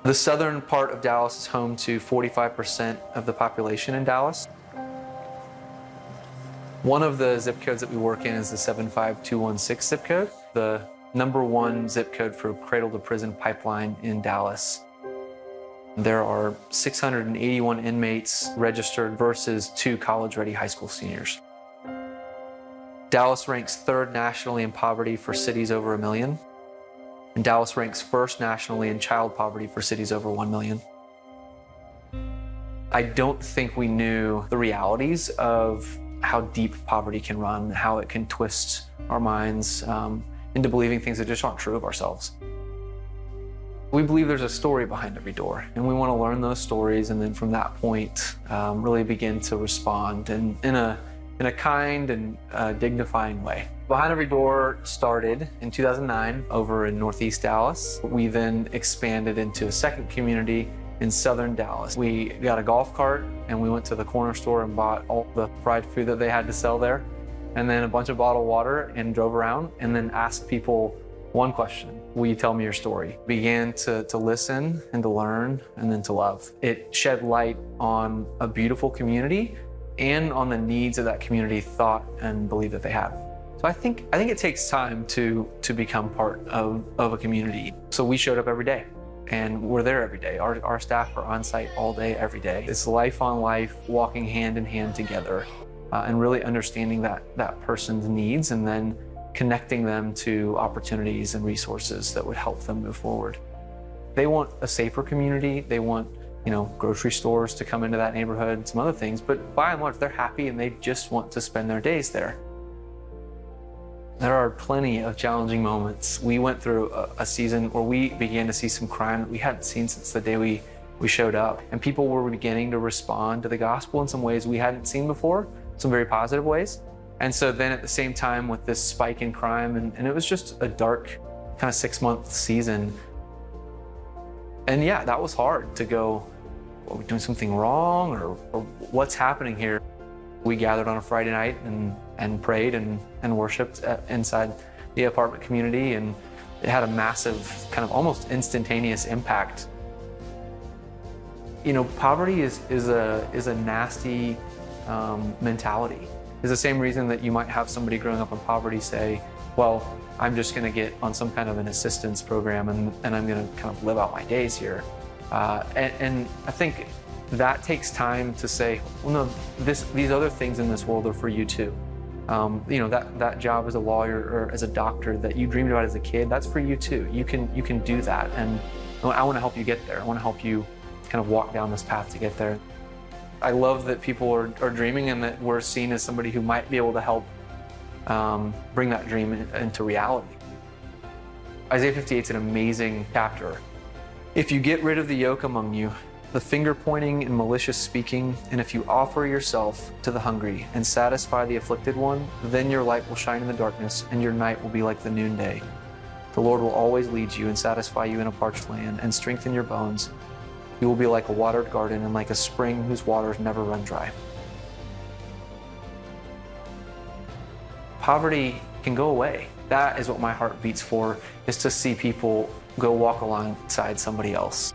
The southern part of Dallas is home to 45% of the population in Dallas. One of the zip codes that we work in is the 75216 zip code, the #1 zip code for cradle to prison pipeline in Dallas. There are 681 inmates registered versus 2 college-ready high school seniors. Dallas ranks 3rd nationally in poverty for cities over 1 million. And Dallas ranks 1st nationally in child poverty for cities over 1 million. I don't think we knew the realities of how deep poverty can run, how it can twist our minds into believing things that just aren't true of ourselves. We believe there's a story behind every door, and we want to learn those stories, and then from that point, really begin to respond in a kind and dignifying way. Behind Every Door started in 2009 over in Northeast Dallas. We then expanded into a second community in Southern Dallas. We got a golf cart and we went to the corner store and bought all the fried food that they had to sell there, and then a bunch of bottled water, and drove around and then asked people one question: will you tell me your story? Began to listen and to learn and then to love. It shed light on a beautiful community and on the needs of that community thought and believe that they have. So I think it takes time to become part of a community. So we showed up every day and we're there every day. Our staff are on site all day, every day. It's life on life, walking hand in hand together and really understanding that person's needs and then connecting them to opportunities and resources that would help them move forward. They want a safer community. They want, grocery stores to come into that neighborhood, some other things, but by and large, they're happy and they just want to spend their days there. There are plenty of challenging moments. We went through a season where we began to see some crime that we hadn't seen since the day we showed up, and people were beginning to respond to the gospel in some ways we hadn't seen before, some very positive ways. And so then at the same time with this spike in crime, and it was just a dark kind of 6-month season. And yeah, that was hard to go, are we doing something wrong or what's happening here? We gathered on a Friday night and prayed and worshiped inside the apartment community, and it had a massive, kind of almost instantaneous impact. Poverty is a nasty mentality. It's the same reason that you might have somebody growing up in poverty say, well, I'm just going to get on some kind of an assistance program and I'm going to kind of live out my days here. And I think that takes time to say, well, no, these other things in this world are for you too. That job as a lawyer or as a doctor that you dreamed about as a kid, that's for you too. You can do that, and I want to help you get there. I want to help you kind of walk down this path to get there. I love that people are dreaming and that we're seen as somebody who might be able to help bring that dream into reality. Isaiah 58 is an amazing chapter. If you get rid of the yoke among you, the finger pointing and malicious speaking, and if you offer yourself to the hungry and satisfy the afflicted one, then your light will shine in the darkness and your night will be like the noonday. The Lord will always lead you and satisfy you in a parched land and strengthen your bones. You will be like a watered garden and like a spring whose waters never run dry. Poverty can go away. That is what my heart beats for, is to see people go walk alongside somebody else.